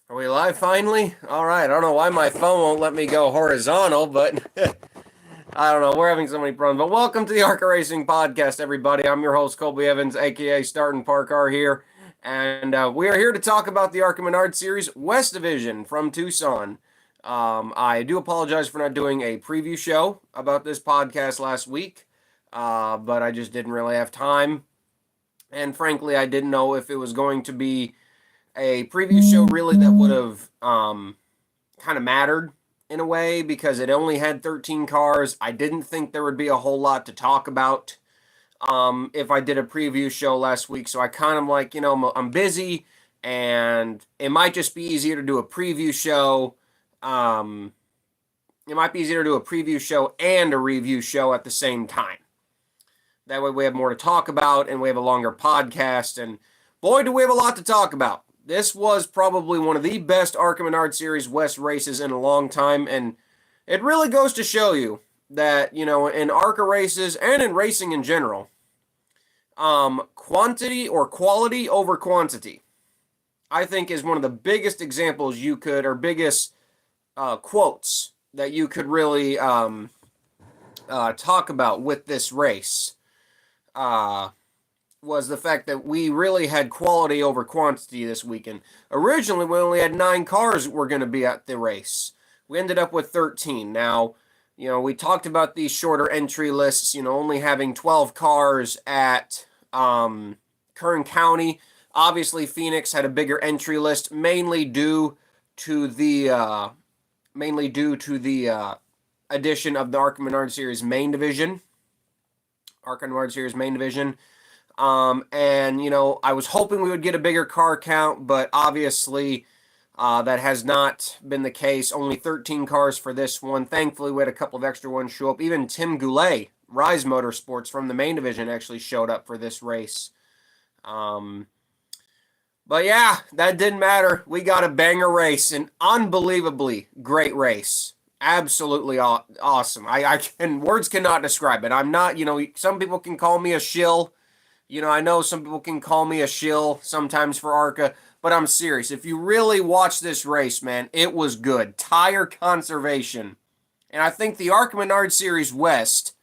Are we live finally? All right. I don't know why my phone won't let me go horizontal, but I don't know. We're having so many problems. But welcome to the ARCA Racing Podcast, everybody. I'm your host, Colby Evans, aka Starting Park Car here. And we are here to talk about the ARCA Menard Series West Division from Tucson. I do apologize for not doing a preview show about this podcast last week, but I just didn't really have time. And frankly, I didn't know if it was going to be a preview show really that would have kind of mattered in a way because it only had 13 cars. I didn't think there would be a whole lot to talk about if I did a preview show last week. So I kind of like, I'm busy and it might just be easier to do a preview show. It might be easier to do a preview show and a review show at the same time. That way we have more to talk about and we have a longer podcast. And boy, do we have a lot to talk about. This was probably one of the best ARCA Menard Series West races in a long time, and it really goes to show you that, in ARCA races and in racing in general, quantity or quality over quantity, I think is one of the biggest examples you could, or biggest quotes that you could really talk about with this race. Was the fact that we really had quality over quantity this weekend. Originally, we only had 9 cars that were going to be at the race. We ended up with 13. Now, we talked about these shorter entry lists, only having 12 cars at Kern County. Obviously, Phoenix had a bigger entry list, mainly due to the addition of the ARCA Menard Series main division. ARCA Menard Series main division. I was hoping we would get a bigger car count, but obviously that has not been the case. Only 13 cars for this one. Thankfully, we had a couple of extra ones show up. Even Tim Goulet, Rise Motorsports from the main division, actually showed up for this race. But yeah, that didn't matter. We got a banger race, an unbelievably great race. Absolutely awesome. Words cannot describe it. I'm not, some people can call me a shill. I know some people can call me a shill sometimes for ARCA, but I'm serious. If you really watch this race, man, it was good. Tire conservation. And I think the ARCA Menard Series West,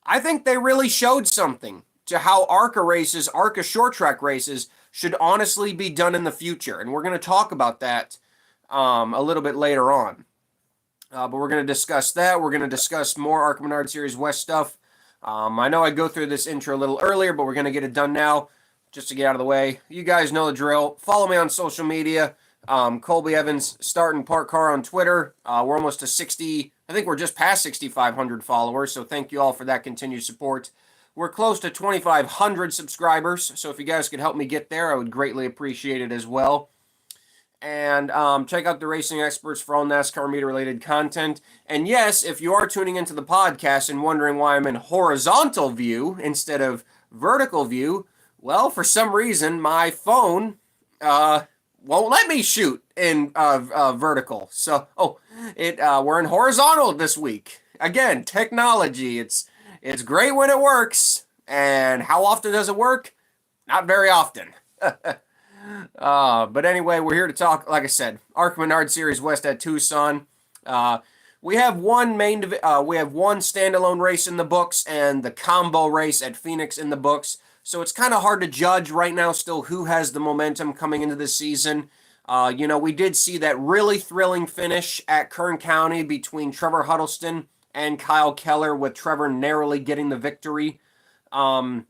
I think they really showed something to how ARCA races, ARCA short track races, should honestly be done in the future. And we're going to talk about that a little bit later on. But we're going to discuss that. We're going to discuss more ARCA Menard Series West stuff. I know I go through this intro a little earlier, but we're going to get it done now just to get out of the way. You guys know the drill. Follow me on social media. Colby Evans, Starting Park Car on Twitter. We're almost to 60. I think we're just past 6,500 followers, so thank you all for that continued support. We're close to 2,500 subscribers, so if you guys could help me get there, I would greatly appreciate it as well. And check out the Racing Experts for all NASCAR media-related content. And yes, if you are tuning into the podcast and wondering why I'm in horizontal view instead of vertical view, well, for some reason, my phone won't let me shoot in vertical. So, we're in horizontal this week. Again, technology. It's great when it works. And how often does it work? Not very often. But anyway, we're here to talk, like I said, ARCA Menard Series West at Tucson. We have one standalone race in the books and the combo race at Phoenix in the books. So it's kind of hard to judge right now still who has the momentum coming into the season. We did see that really thrilling finish at Kern County between Trevor Huddleston and Kyle Keller, with Trevor narrowly getting the victory. There.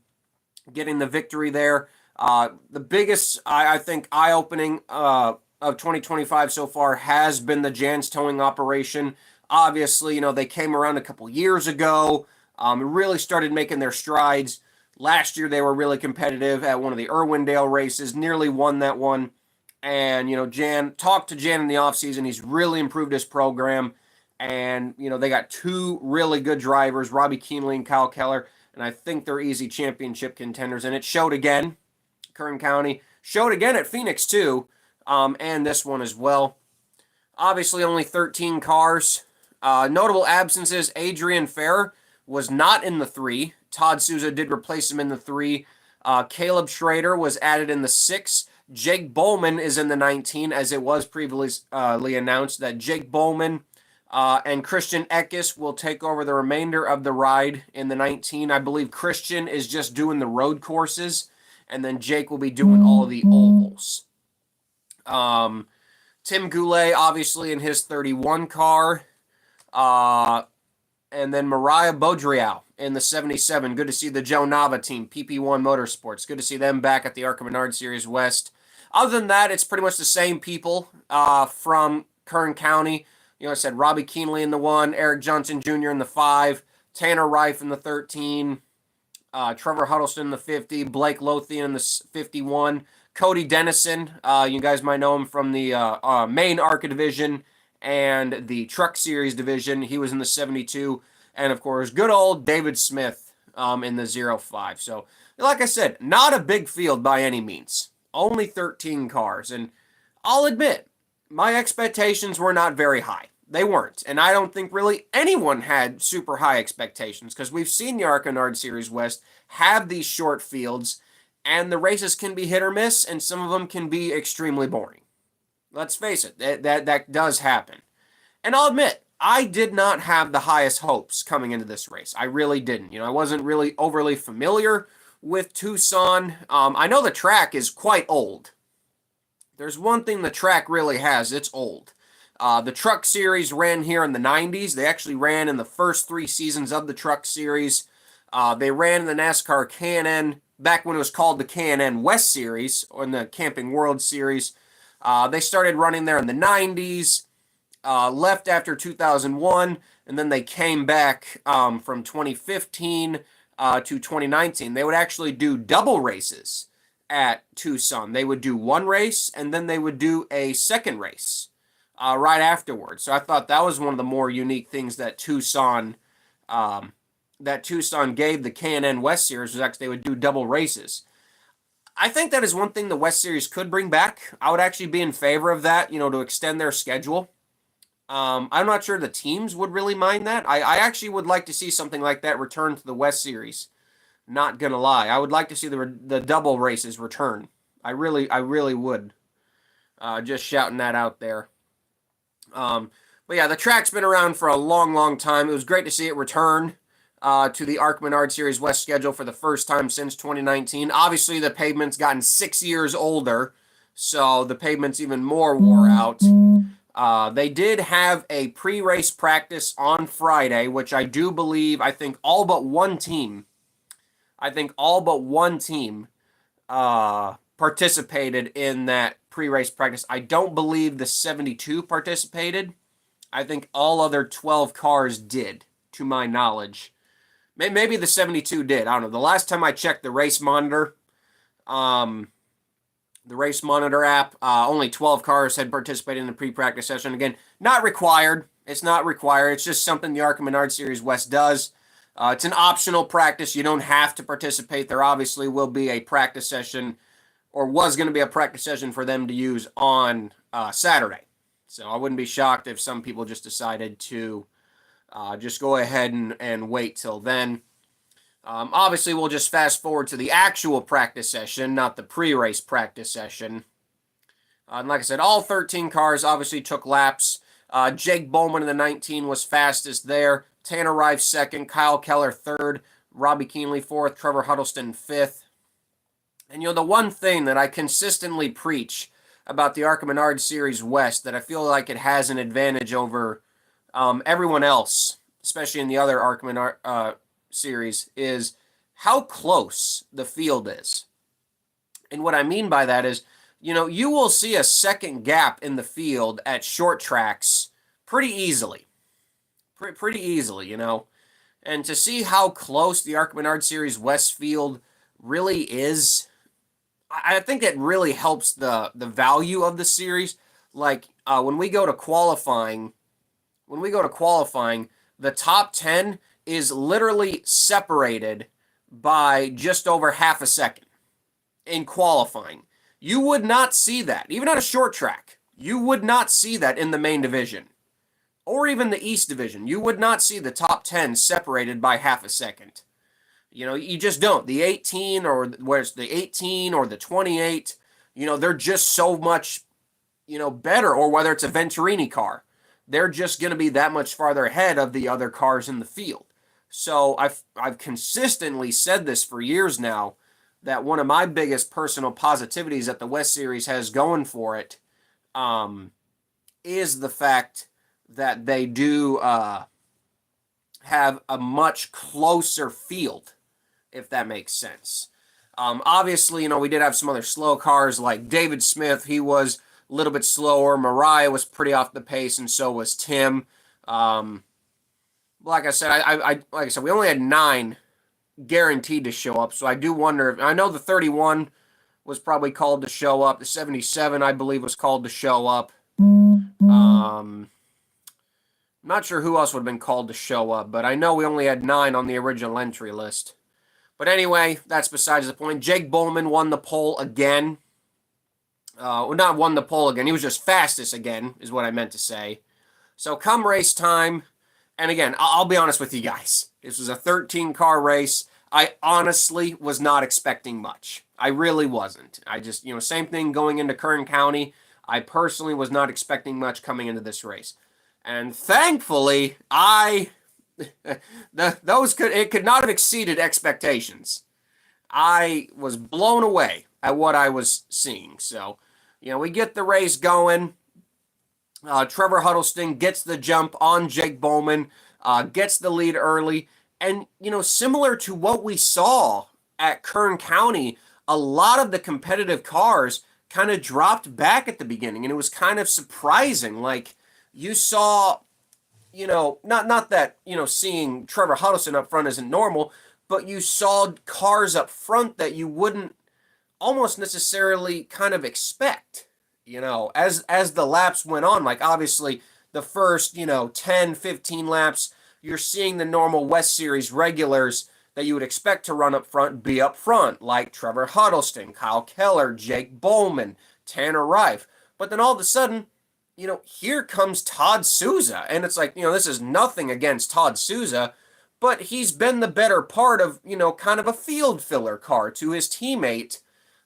The biggest, I think, eye-opening of 2025 so far has been the Jan's towing operation. Obviously, they came around a couple years ago, really started making their strides. Last year, they were really competitive at one of the Irwindale races, nearly won that one. And, talked to Jan in the offseason. He's really improved his program. And, they got 2 really good drivers, Robbie Keenly and Kyle Keller. And I think they're easy championship contenders. And it showed again. Kern County showed again at Phoenix too, and this one as well. Obviously, only 13 cars. Notable absences: Adrian Ferrer was not in the 3. Todd Souza did replace him in the 3. Caleb Schrader was added in the 6. Jake Bowman is in the 19, as it was previously announced that Jake Bowman and Christian Eckes will take over the remainder of the ride in the 19. I believe Christian is just doing the road courses, and then Jake will be doing all the ovals. Tim Goulet, obviously, in his 31 car. And then Mariah Bodrial in the 77. Good to see the Joe Nava team, PP1 Motorsports. Good to see them back at the ARCA Menard Series West. Other than that, it's pretty much the same people from Kern County. You know, I said Robbie Keenley in the 1, Eric Johnson Jr. in the 5, Tanner Reif in the 13, Trevor Huddleston in the 50, Blake Lothian in the 51, Cody Dennison. You guys might know him from the main ARCA division and the Truck Series division. He was in the 72. And, of course, good old David Smith in the 05. So, like I said, not a big field by any means. Only 13 cars. And I'll admit, my expectations were not very high. They weren't. And I don't think really anyone had super high expectations, because we've seen the ARCA Menard Series West have these short fields, and the races can be hit or miss, and some of them can be extremely boring. Let's face it, that does happen. And I'll admit, I did not have the highest hopes coming into this race. I really didn't. You know, I wasn't really overly familiar with Tucson. I know the track is quite old. There's one thing the track really has, it's old. The Truck Series ran here in the 90s. They actually ran in the first 3 seasons of the Truck Series. They ran in the NASCAR K&N back when it was called the K&N West Series, or in the Camping World Series. They started running there in the 90s, left after 2001, and then they came back from 2015 to 2019. They would actually do double races at Tucson. They would do one race, and then they would do a second race right afterwards. So I thought that was one of the more unique things that Tucson gave the K&N West Series, was actually they would do double races. I think that is one thing the West Series could bring back. I would actually be in favor of that, you know, to extend their schedule. I'm not sure the teams would really mind that. I actually would like to see something like that return to the West Series. Not gonna lie, I would like to see the double races return. I really would. Just shouting that out there. But yeah, the track's been around for a long time. It was great to see it return to the ARCA Menard Series West schedule for the first time since 2019. Obviously, the pavement's gotten 6 years older, so the pavement's even more wore out. They did have a pre-race practice on Friday, which I do believe, I think all but one team participated in that pre-race practice. I don't believe the 72 participated. I think all other 12 cars did, to my knowledge. Maybe the 72 did. I don't know. The last time I checked the race monitor app, only 12 cars had participated in the pre-practice session. Again, not required. It's not required. It's just something the ARCA Menard Series West does. It's an optional practice. You don't have to participate. There obviously will be a practice session, or was going to be a practice session for them to use on Saturday. So I wouldn't be shocked if some people just decided to just go ahead and wait till then. Obviously, we'll just fast forward to the actual practice session, not the pre-race practice session. And like I said, all 13 cars obviously took laps. Jake Bowman in the 19 was fastest there. Tanner Reif second. Kyle Keller third. Robbie Keenley fourth. Trevor Huddleston fifth. And, you know, the one thing that I consistently preach about the ARCA Menard Series West, that I feel like it has an advantage over everyone else, especially in the other ARCA Menard series, is how close the field is. And what I mean by that is, you know, you will see a second gap in the field at short tracks pretty easily. Pretty easily, you know. And to see how close the ARCA Menard Series West field really is, I think it really helps the value of the series. Like when we go to qualifying, the top 10 is literally separated by just over half a second in qualifying. You would not see that, even on a short track. You would not see that in the main division, or even the East Division. You would not see the top 10 separated by half a second. You know, you just don't. The 18 or the 28, they're just so much, better, or whether it's a Venturini car, they're just going to be that much farther ahead of the other cars in the field. So I've consistently said this for years now, that one of my biggest personal positivities that the West Series has going for it is the fact that they do have a much closer field, if that makes sense. Obviously, we did have some other slow cars like David Smith. He was a little bit slower. Mariah was pretty off the pace, and so was Tim. Like I said, like I said, we only had 9 guaranteed to show up. So I do wonder. I know the 31 was probably called to show up. The 77, I believe, was called to show up. Not sure who else would have been called to show up, but I know we only had 9 on the original entry list. But anyway, that's besides the point. Jake Bowman won the pole again. Well, not won the pole again. He was just fastest again, is what I meant to say. So come race time, and again, I'll be honest with you guys. This was a 13-car race. I honestly was not expecting much. I really wasn't. I just, same thing going into Kern County. I personally was not expecting much coming into this race. And thankfully, it could not have exceeded expectations. I was blown away at what I was seeing. So, we get the race going. Trevor Huddleston gets the jump on Jake Bowman, gets the lead early. And, similar to what we saw at Kern County, a lot of the competitive cars kind of dropped back at the beginning. And it was kind of surprising. Like, you saw, not that, seeing Trevor Huddleston up front isn't normal, but you saw cars up front that you wouldn't almost necessarily kind of expect, as the laps went on. Like, obviously, the first, 10, 15 laps, you're seeing the normal West Series regulars that you would expect to run up front be up front, like Trevor Huddleston, Kyle Keller, Jake Bowman, Tanner Reif. But then all of a sudden, here comes Todd Souza. And it's like, this is nothing against Todd Souza, but he's been the better part of, kind of a field filler car to his teammate,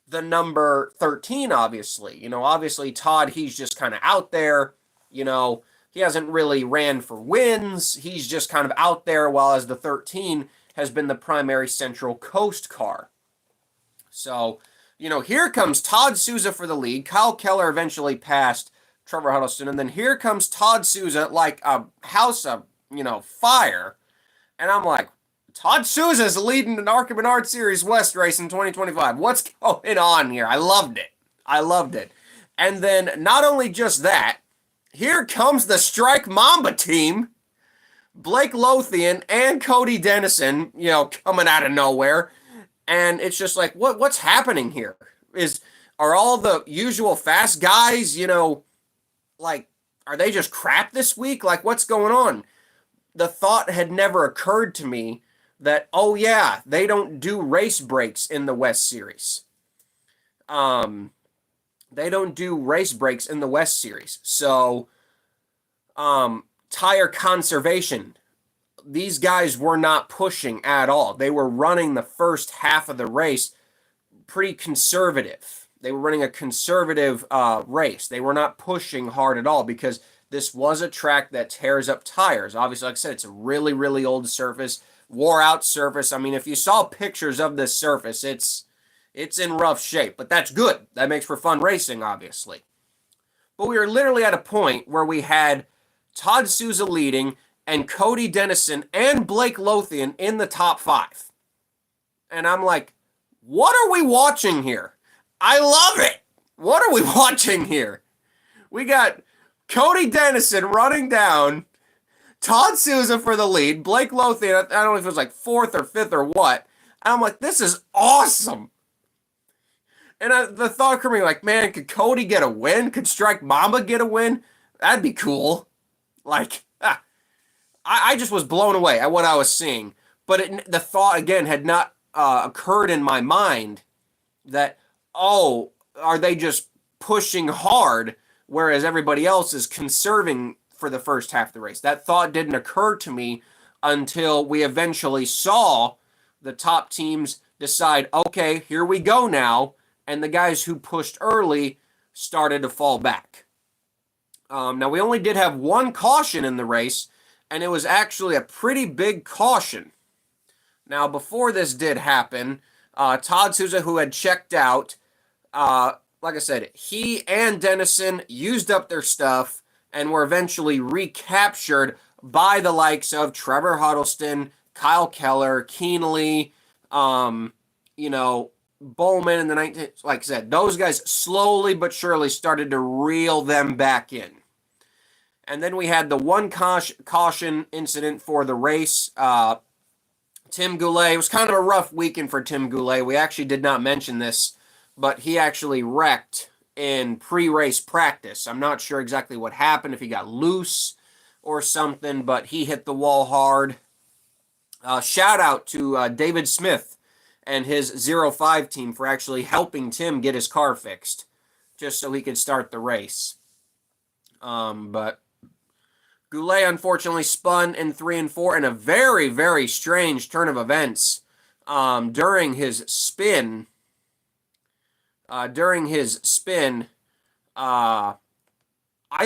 the number 13, obviously. Obviously Todd, he's just kind of out there, he hasn't really ran for wins. He's just kind of out there, while as the 13 has been the primary Central Coast car. So, here comes Todd Souza for the lead. Kyle Keller eventually passed Trevor Huddleston, and then here comes Todd Souza like a house of, fire. And I'm like, Todd Souza is leading an ARCA Menard Series West race in 2025. What's going on here? I loved it. And then not only just that, here comes the Strike Mamba team, Blake Lothian and Cody Dennison, coming out of nowhere. And it's just like, what's happening here? Are all the usual fast guys, like, are they just crap this week? Like, what's going on? The thought had never occurred to me that, oh yeah, they don't do race breaks in the West Series. They don't do race breaks in the West Series. So, tire conservation. These guys were not pushing at all. They were running the first half of the race pretty conservative. They were running a conservative race. They were not pushing hard at all, because this was a track that tears up tires. Obviously, like I said, it's a really, really old surface, wore out surface. I mean, if you saw pictures of this surface, it's in rough shape, but that's good. That makes for fun racing, obviously. But we were literally at a point where we had Todd Souza leading and Cody Dennison and Blake Lothian in the top 5. And I'm like, what are we watching here? I love it. What are we watching here? We got Cody Dennison running down, Todd Souza for the lead, Blake Lothian, I don't know if it was like 4th or 5th or what. And I'm like, this is awesome. And the thought occurred to me, like, man, could Cody get a win? Could Strike Mamba get a win? That'd be cool. Like, I just was blown away at what I was seeing. But the thought, again, had not occurred in my mind that, oh, are they just pushing hard, whereas everybody else is conserving for the first half of the race? That thought didn't occur to me until we eventually saw the top teams decide, okay, here we go now. and the guys who pushed early started to fall back. Now, we only did have one caution in the race, and it was actually a pretty big caution. Now, before this did happen, Todd Souza, who had checked out, like I said, he and Dennison used up their stuff and were eventually recaptured by the likes of Trevor Huddleston, Kyle Keller, Keenly, Bowman in the 19th. Like I said, those guys slowly but surely started to reel them back in. And then we had the one caution incident for the race. Tim Goulet, it was kind of a rough weekend for Tim Goulet. We actually did not mention this, but he actually wrecked in pre-race practice. I'm not sure exactly what happened, if he got loose or something, but he hit the wall hard. Shout out to David Smith and his 05 team for actually helping Tim get his car fixed, just so he could start the race. But Goulet unfortunately spun in 3 and 4 in a very, very strange turn of events during his spin. I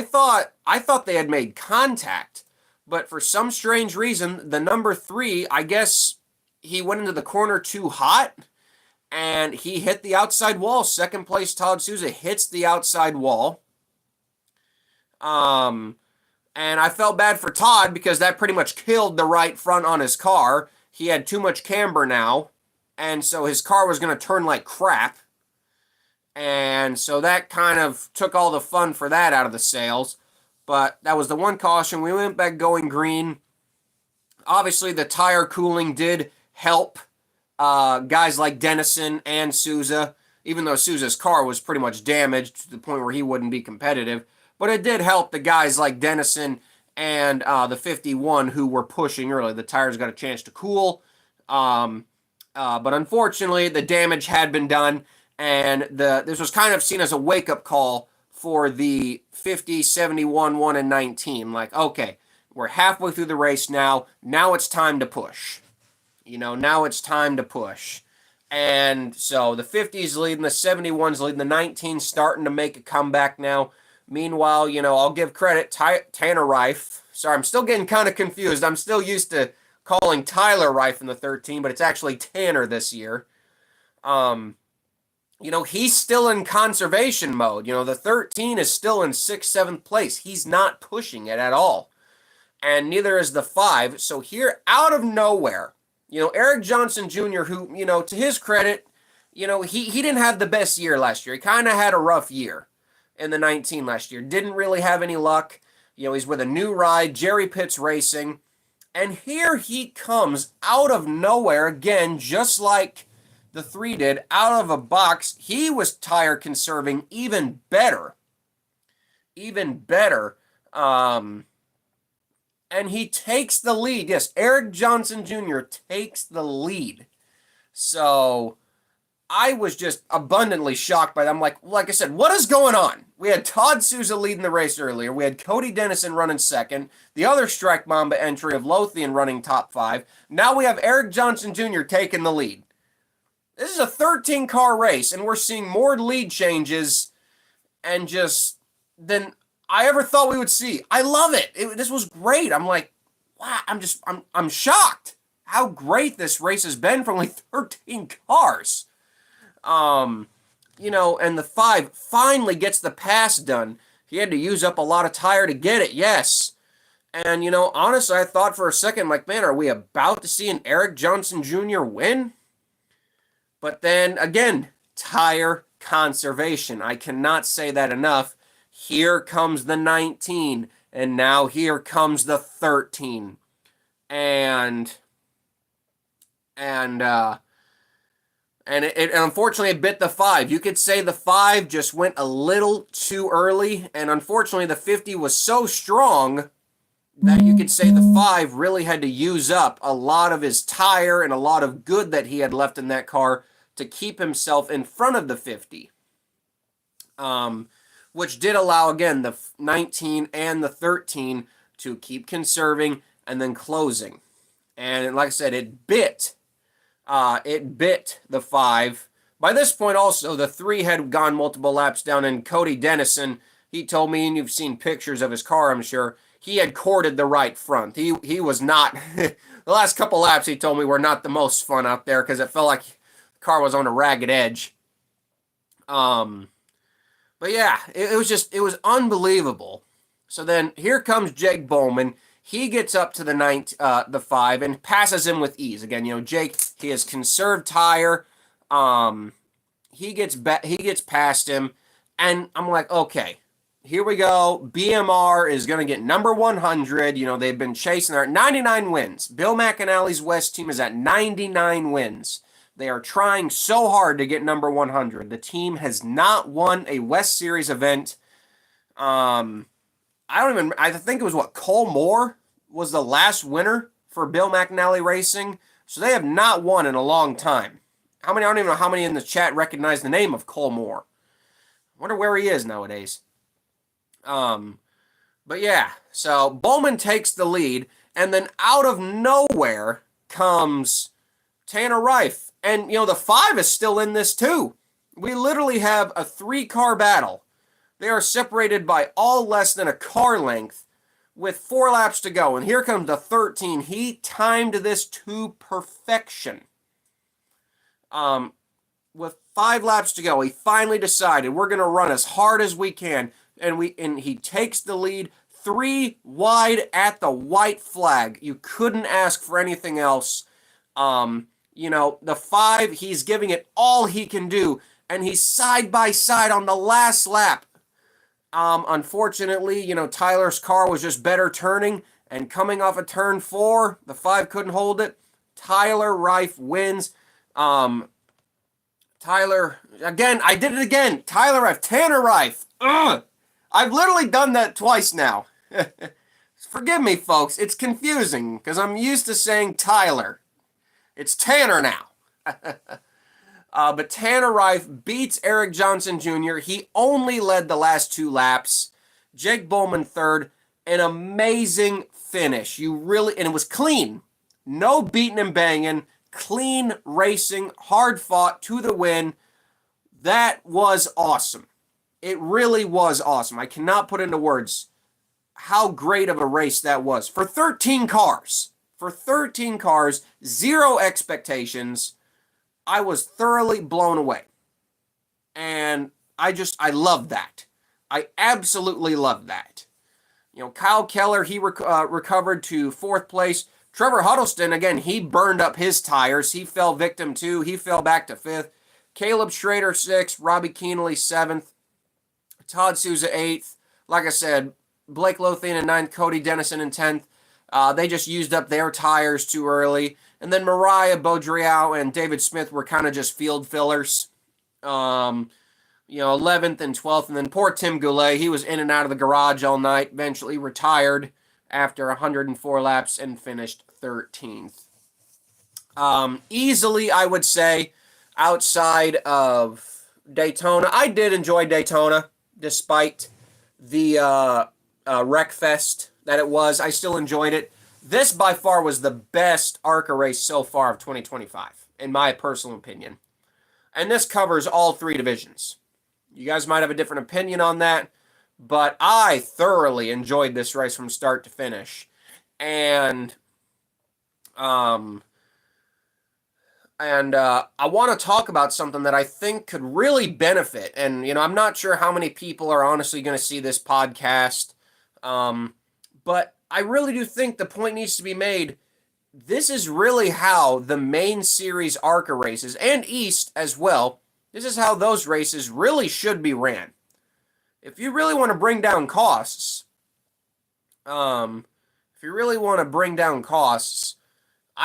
thought they had made contact, but for some strange reason, the number 3, I guess he went into the corner too hot, and he hit the outside wall. Second place Todd Souza hits the outside wall. And I felt bad for Todd because that pretty much killed the right front on his car. He had too much camber now, and so his car was going to turn like crap. And so that kind of took all the fun for that out of the sails. But that was the one caution. We went back going green. Obviously, the tire cooling did help guys like Dennison and Souza, even though Souza's car was pretty much damaged to the point where he wouldn't be competitive. But it did help the guys like Dennison and the 51 who were pushing early. The tires got a chance to cool. But unfortunately, the damage had been done. And this was kind of seen as a wake-up call for the 50, 71, 1, and 19. Like, okay, we're halfway through the race now. Now it's time to push. Now it's time to push. And so the 50's leading, the 71's leading, the 19's starting to make a comeback now. Meanwhile, I'll give credit, Tanner Reif. Sorry, I'm still getting kind of confused. I'm still used to calling Tyler Reif in the 13, but it's actually Tanner this year. He's still in conservation mode. The 13 is still in 6th, 7th place. He's not pushing it at all. And neither is the 5. So here, out of nowhere, Eric Johnson Jr., who, to his credit, he didn't have the best year last year. He kind of had a rough year in the 19 last year. Didn't really have any luck. He's with a new ride, Jerry Pitts Racing. And here he comes out of nowhere again, just like the 3 did, out of a box. He was tire conserving even better. And he takes the lead. Yes, Eric Johnson Jr. takes the lead. So I was just abundantly shocked by that. I'm like I said, what is going on? We had Todd Souza leading the race earlier. We had Cody Dennison running second. The other Strike Mamba entry of Lothian running top 5. Now we have Eric Johnson Jr. taking the lead. This is a 13-car race, and we're seeing more lead changes and just than I ever thought we would see. I love it. This was great. I'm like, wow, I'm shocked how great this race has been for only 13 cars. And the 5 finally gets the pass done. He had to use up a lot of tire to get it, yes. And, honestly, I thought for a second, like, man, are we about to see an Eric Johnson Jr. win? But then, again, tire conservation. I cannot say that enough. Here comes the 19, and now here comes the 13. And it unfortunately it bit the 5. You could say the 5 just went a little too early, and unfortunately the 50 was so strong that you could say the 5 really had to use up a lot of his tire and a lot of good that he had left in that car to keep himself in front of the 50. Which did allow, again, the 19 and the 13 to keep conserving and then closing. And like I said, it bit the 5 By this point, also, the 3 had gone multiple laps down, and Cody Dennison, he told me, and you've seen pictures of his car, I'm sure, he had corded the right front. He was not, the last couple laps, he told me, were not the most fun out there because it felt like the car was on a ragged edge. But yeah, it was unbelievable. So then here comes Jake Bowman. He gets up to the 5 and passes him with ease. Again, Jake, he has conserved tire. He gets past him, and I'm like, okay, here we go. BMR is going to get number 100. They've been chasing. They're at 99 wins. Bill McAnally's West team is at 99 wins. They are trying so hard to get number 100. The team has not won a West Series event. I think it was Cole Moore was the last winner for Bill McAnally Racing. So they have not won in a long time. I don't even know how many in the chat recognize the name of Cole Moore. I wonder where he is nowadays. But yeah, so Bowman takes the lead, and then out of nowhere comes Tanner Reif. And, the 5 is still in this too. We literally have a 3-car battle. They are separated by all less than a car length with 4 laps to go. And here comes the 13. He timed this to perfection. With 5 laps to go, he finally decided we're going to run as hard as we can. And he takes the lead 3 wide at the white flag. You couldn't ask for anything else. The 5, he's giving it all he can do, and he's side by side on the last lap. Unfortunately, Tyler's car was just better turning, and coming off of turn 4, the 5 couldn't hold it. Tyler Reif wins. Tyler, again, I did it again. Tyler Reif, Tanner Reif. Ugh. I've literally done that twice now. Forgive me, folks. It's confusing because I'm used to saying Tyler. It's Tanner now. But Tanner Reif beats Eric Johnson Jr. He only led the last 2 laps. Jake Bowman 3rd. An amazing finish. And it was clean. No beating and banging. Clean racing. Hard fought to the win. That was awesome. It really was awesome. I cannot put into words how great of a race that was. For 13 cars. For 13 cars, 0 expectations. I was thoroughly blown away. And I love that. I absolutely love that. Kyle Keller, he recovered to 4th place. Trevor Huddleston, again, he burned up his tires. He fell victim too. He fell back to 5th. Caleb Schrader, 6th. Robbie Keenely, 7th. Todd Souza, 8th. Like I said, Blake Lothian in 9th. Cody Dennison in 10th. They just used up their tires too early. And then Mariah Baudriau and David Smith were kind of just field fillers. 11th and 12th. And then poor Tim Goulet, he was in and out of the garage all night. Eventually retired after 104 laps and finished 13th. Easily, I would say, outside of Daytona. I did enjoy Daytona, despite the wreck fest that it was. I still enjoyed it. This, by far, was the best ARCA race so far of 2025, in my personal opinion. And this covers all 3 divisions. You guys might have a different opinion on that, but I thoroughly enjoyed this race from start to finish. And I want to talk about something that I think could really benefit. And, I'm not sure how many people are honestly going to see this podcast. But I really do think the point needs to be made. This is really how the main series ARCA races, and East as well, this is how those races really should be ran. If you really want to bring down costs, I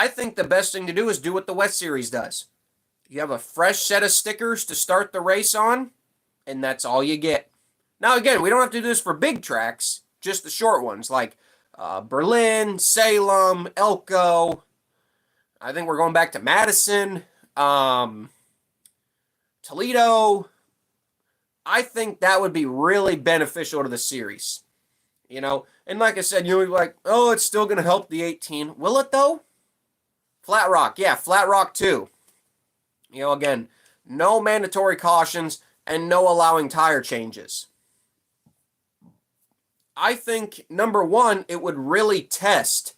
think the best thing to do is do what the West Series does. You have a fresh set of stickers to start the race on, and that's all you get. Now, again, we don't have to do this for big tracks, just the short ones, like Berlin, Salem, Elko. I think we're going back to Madison, Toledo. I think that would be really beneficial to the series. And like I said, you'll be like, oh, it's still going to help the 18. Will it, though? Flat Rock, yeah, Flat Rock too. Again, no mandatory cautions, and no allowing tire changes. I think, number one, it would really test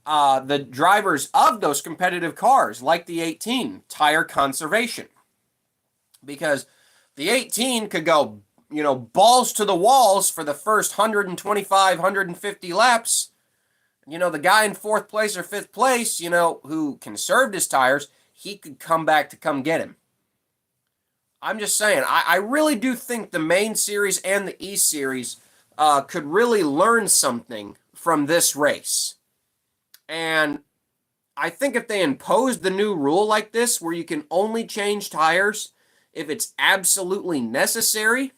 the drivers of those competitive cars, like the 18, tire conservation. Because the 18 could go, balls to the walls for the first 125, 150 laps. The guy in fourth place or fifth place, who conserved his tires, he could come back to come get him. I'm just saying, I really do think the main series and the E series could really learn something from this race. And I think if they imposed the new rule like this, where you can only change tires if it's absolutely necessary,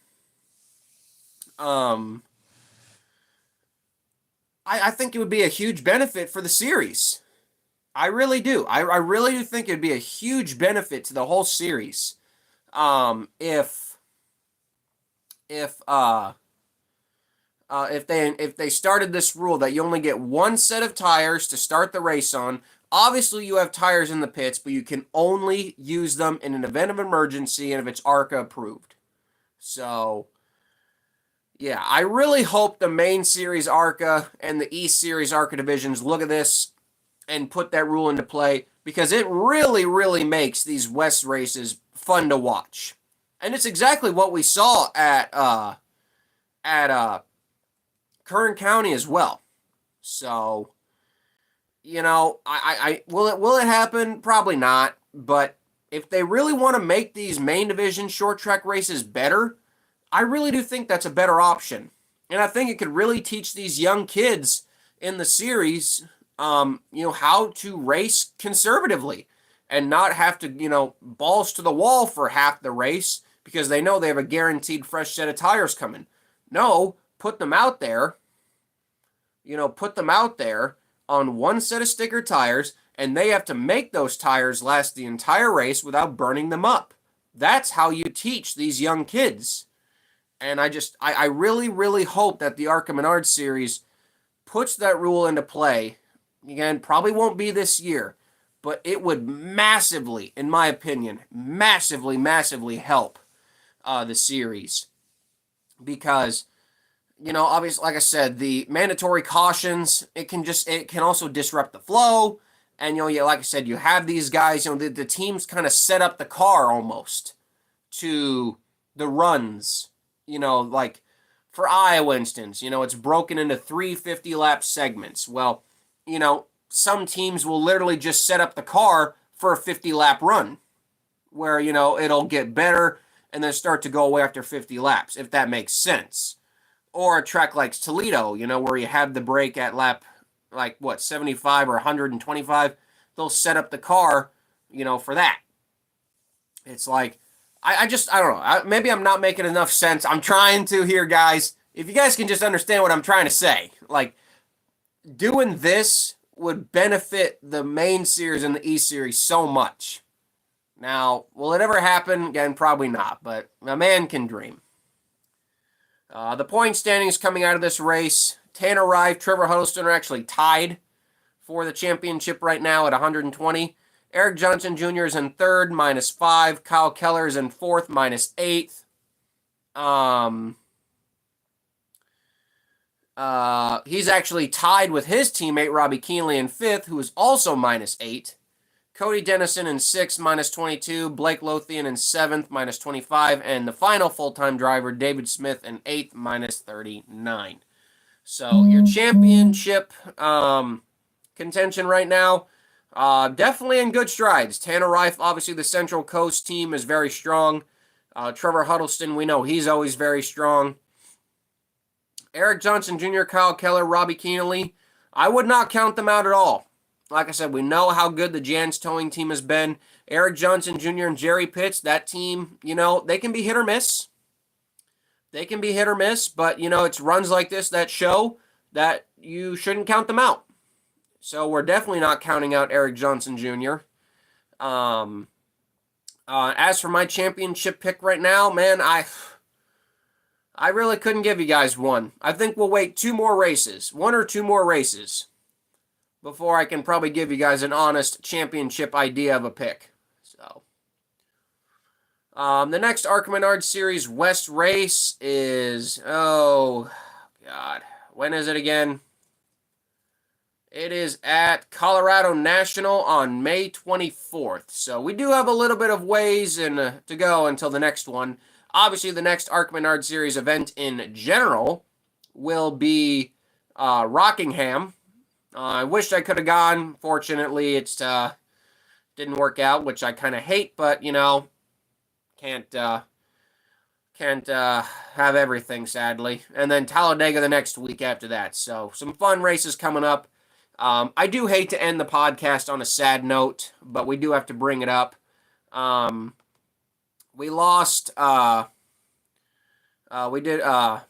I think it would be a huge benefit for the series. I really do. I really do think it would be a huge benefit to the whole series if they started this rule that you only get one set of tires to start the race on. Obviously, you have tires in the pits, but you can only use them in an event of emergency and if it's ARCA approved. So, yeah, I really hope the main series ARCA and the East series ARCA divisions look at this and put that rule into play, because it really, really makes these West races fun to watch. And it's exactly what we saw at Kern County as well. So, I will it happen? Probably not. But if they really want to make these main division short track races better, I really do think that's a better option. And I think it could really teach these young kids in the series, how to race conservatively and not have to, balls to the wall for half the race because they know they have a guaranteed fresh set of tires coming. No, put them out there, on one set of sticker tires, and they have to make those tires last the entire race without burning them up. That's how you teach these young kids. And I really, really hope that the ARCA Menard series puts that rule into play. Again, probably won't be this year, but it would massively, in my opinion, massively help the series. Because, obviously, like I said, the mandatory cautions, it can also disrupt the flow. And, like I said, you have these guys, the teams kind of set up the car almost to the runs. Like for Iowa instance, it's broken into 350-lap segments. Well, some teams will literally just set up the car for a 50-lap run where, it'll get better and then start to go away after 50 laps, if that makes sense. Or a track like Toledo, where you have the break at lap, 75 or 125. They'll set up the car, for that. It's like, I don't know. Maybe I'm not making enough sense. I'm trying to here, guys. If you guys can just understand what I'm trying to say. Like, doing this would benefit the main series and the E series so much. Now, will it ever happen? Again, probably not. But a man can dream. The point standings coming out of this race, Tanner Rife, Trevor Huddleston are actually tied for the championship right now at 120. Eric Johnson Jr. is in third, -5. Kyle Keller is in fourth, -8. He's actually tied with his teammate Robbie Keenley in fifth, who is also -8. Cody Dennison in sixth, -22. Blake Lothian in seventh, -25. And the final full-time driver, David Smith, in eighth, -39. So your championship contention right now, definitely in good strides. Tanner Rife, obviously the Central Coast team is very strong. Trevor Huddleston, we know he's always very strong. Eric Johnson Jr., Kyle Keller, Robbie Keenely, I would not count them out at all. Like I said, we know how good the Jans towing team has been. Eric Johnson Jr. and Jerry Pitts, that team, they can be hit or miss. They can be hit or miss, but, it's runs like this that show that you shouldn't count them out. So we're definitely not counting out Eric Johnson Jr. As for my championship pick right now, man, I really couldn't give you guys one. I think we'll wait one or two more races, before I can probably give you guys an honest championship idea of a pick. So, The next ARCA Menard Series West race is, oh, God, when is it again? It is at Colorado National on May 24th. So we do have a little bit of ways to go until the next one. Obviously, the next ARCA Menard Series event in general will be Rockingham. I wished I could have gone. Fortunately, it's didn't work out, which I kind of hate, but, can't have everything, sadly. And then Talladega the next week after that. So some fun races coming up. I do hate to end the podcast on a sad note, but we do have to bring it up. We lost. We did. Oh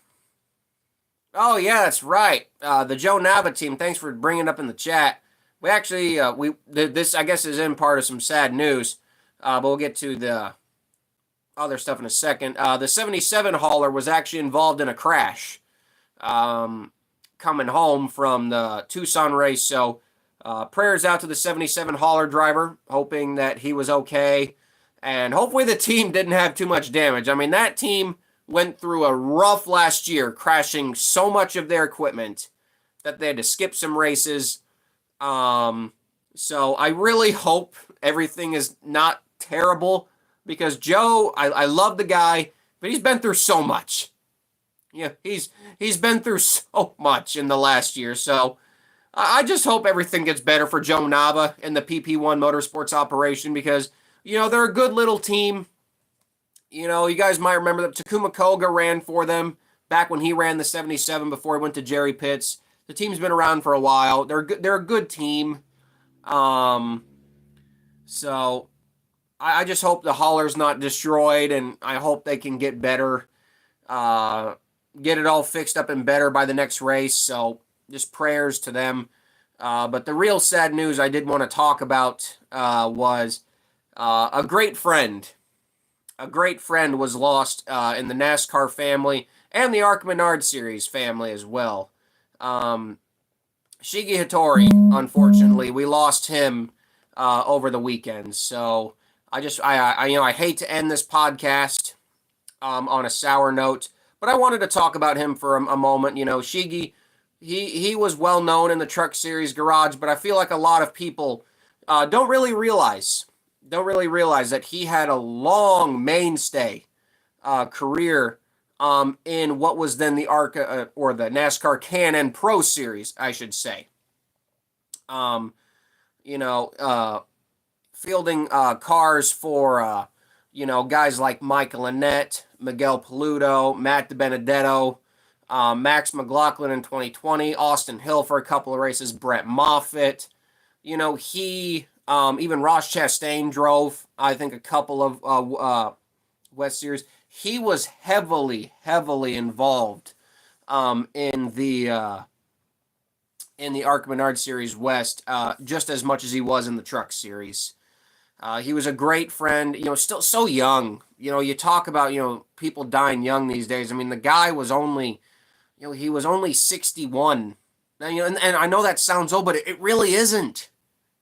yeah, that's right. The Joe Nava team. Thanks for bringing it up in the chat. We actually this I guess is in part of some sad news, but we'll get to the other stuff in a second. The 77 hauler was actually involved in a crash. Coming home from the Tucson race. So prayers out to the 77 hauler driver, hoping that he was okay. And hopefully the team didn't have too much damage. I mean, that team went through a rough last year, crashing so much of their equipment that they had to skip some races. So I really hope everything is not terrible, because Joe, I love the guy, but he's been through so much. Yeah, he's been through so much in the last year. So I just hope everything gets better for Joe Nava and the PP1 Motorsports operation, because, they're a good little team. You guys might remember that Takuma Koga ran for them back when he ran the 77 before he went to Jerry Pitts. The team's been around for a while. They're a good team. So I just hope the hauler's not destroyed, and I hope they can get better. Get it all fixed up and better by the next race. So just prayers to them. But the real sad news I did want to talk about was a great friend. A great friend was lost in the NASCAR family and the ARCA Menard Series family as well. Shige Hattori, unfortunately, we lost him over the weekend. So I hate to end this podcast on a sour note, but I wanted to talk about him for a moment. Shige, he was well known in the Truck Series garage, but I feel like a lot of people don't really realize that he had a long mainstay career in what was then the ARCA or the NASCAR Can-Am Pro Series, I should say. Fielding cars for guys like Michael Annett, Miguel Paludo, Matt DiBenedetto, Max McLaughlin in 2020, Austin Hill for a couple of races, Brett Moffitt. He even Ross Chastain drove, I think, a couple of West Series. He was heavily involved in the ARCA Menard Series West, just as much as he was in the Truck Series. He was a great friend, still so young. You talk about, people dying young these days. I mean, the guy was only, he was only 61. And I know that sounds old, but it really isn't.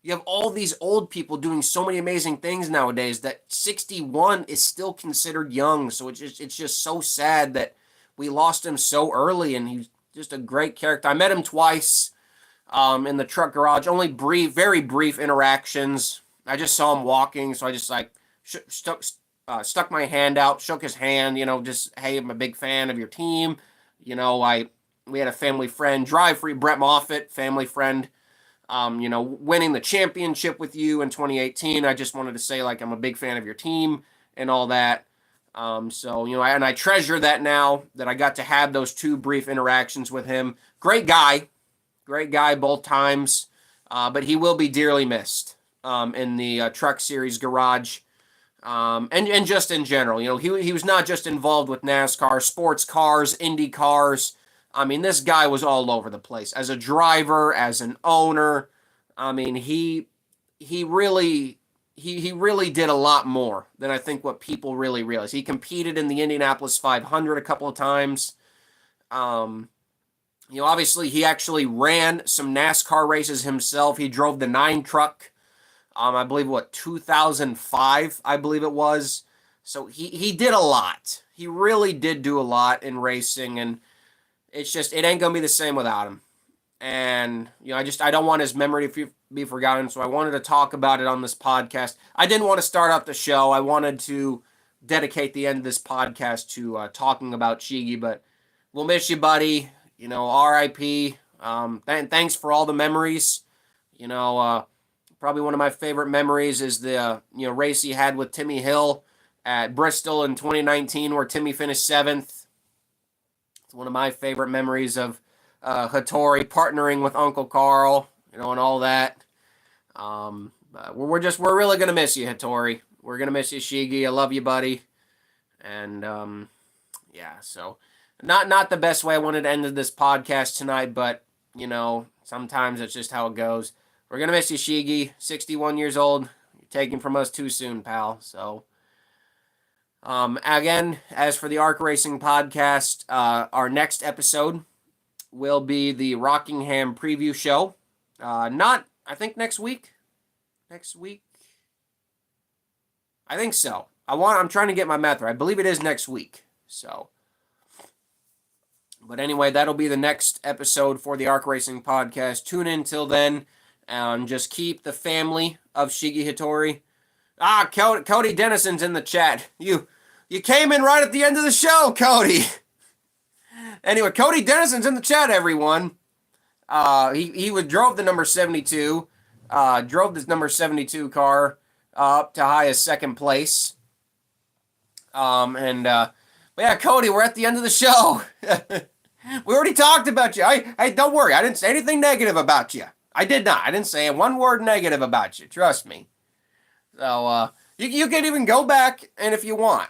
You have all these old people doing so many amazing things nowadays that 61 is still considered young. So it's just so sad that we lost him so early, and he's just a great character. I met him twice in the truck garage, only very brief interactions. I just saw him walking, so I just stuck my hand out, shook his hand, just, hey, I'm a big fan of your team. We had a family friend, drive for you, Brett Moffitt, family friend, winning the championship with you in 2018. I just wanted to say, I'm a big fan of your team and all that. And I treasure that now that I got to have those two brief interactions with him. Great guy both times, but he will be dearly missed in the Truck Series garage, and just in general. He was not just involved with NASCAR, sports cars, Indy cars. I mean, this guy was all over the place as a driver, as an owner. I mean, he really did a lot more than I think what people really realize. He competed in the Indianapolis 500 a couple of times. Obviously he actually ran some NASCAR races himself. He drove the 9 truck. I believe 2005, I believe it was. So he did a lot. He really did do a lot in racing, and it's just it ain't gonna be the same without him. And I don't want his memory to be forgotten. So I wanted to talk about it on this podcast. I didn't want to start out the show. I wanted to dedicate the end of this podcast to talking about Shigi, but we'll miss you, buddy. R.I.P. Thanks for all the memories. Probably one of my favorite memories is the race he had with Timmy Hill at Bristol in 2019, where Timmy finished 7th. It's one of my favorite memories of Hattori partnering with Uncle Carl, and all that. But we're really gonna miss you, Hattori. We're gonna miss you, Shigi. I love you, buddy. And yeah, so not the best way I wanted to end this podcast tonight, but sometimes it's just how it goes. We're gonna miss you, Shigi. 61 years old. You're taken from us too soon, pal. So again, as for the ARC Racing podcast, our next episode will be the Rockingham preview show. I think next week. Next week? I think so. I'm trying to get my math right. I believe it is next week. So, but anyway, that'll be the next episode for the ARC Racing podcast. Tune in till then, and just keep the family of Shigi Hattori. Cody Dennison's in the chat. You came in right at the end of the show, Cody. Anyway, Cody Dennison's in the chat, everyone. He drove the number 72. Drove this number 72 car up to highest second place. But yeah, Cody, we're at the end of the show. We already talked about you. Hey, don't worry. I didn't say anything negative about you. I did not. I didn't say one word negative about you. Trust me. So, you can even go back, and if you want.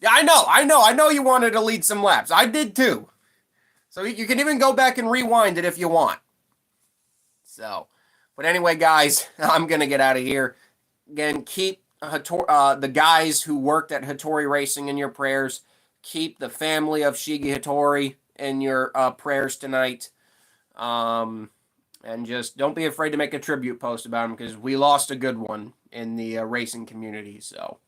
Yeah, I know you wanted to lead some laps. I did too. So you can even go back and rewind it if you want. So, but anyway, guys, I'm going to get out of here. Again, keep the guys who worked at Hattori Racing in your prayers. Keep the family of Shigi Hattori in your prayers tonight. And just don't be afraid to make a tribute post about him, because we lost a good one in the racing community. So,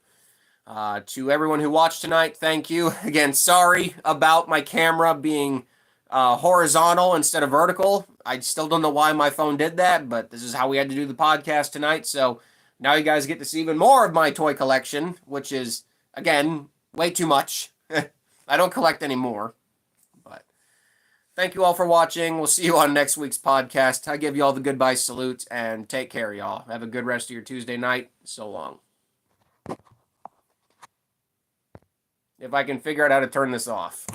to everyone who watched tonight, thank you. Again, sorry about my camera being horizontal instead of vertical. I still don't know why my phone did that, but this is how we had to do the podcast tonight. So now you guys get to see even more of my toy collection, which is, again, way too much. I don't collect anymore. But thank you all for watching. We'll see you on next week's podcast. I give you all the goodbye salutes, and take care, y'all. Have a good rest of your Tuesday night. So long. If I can figure out how to turn this off.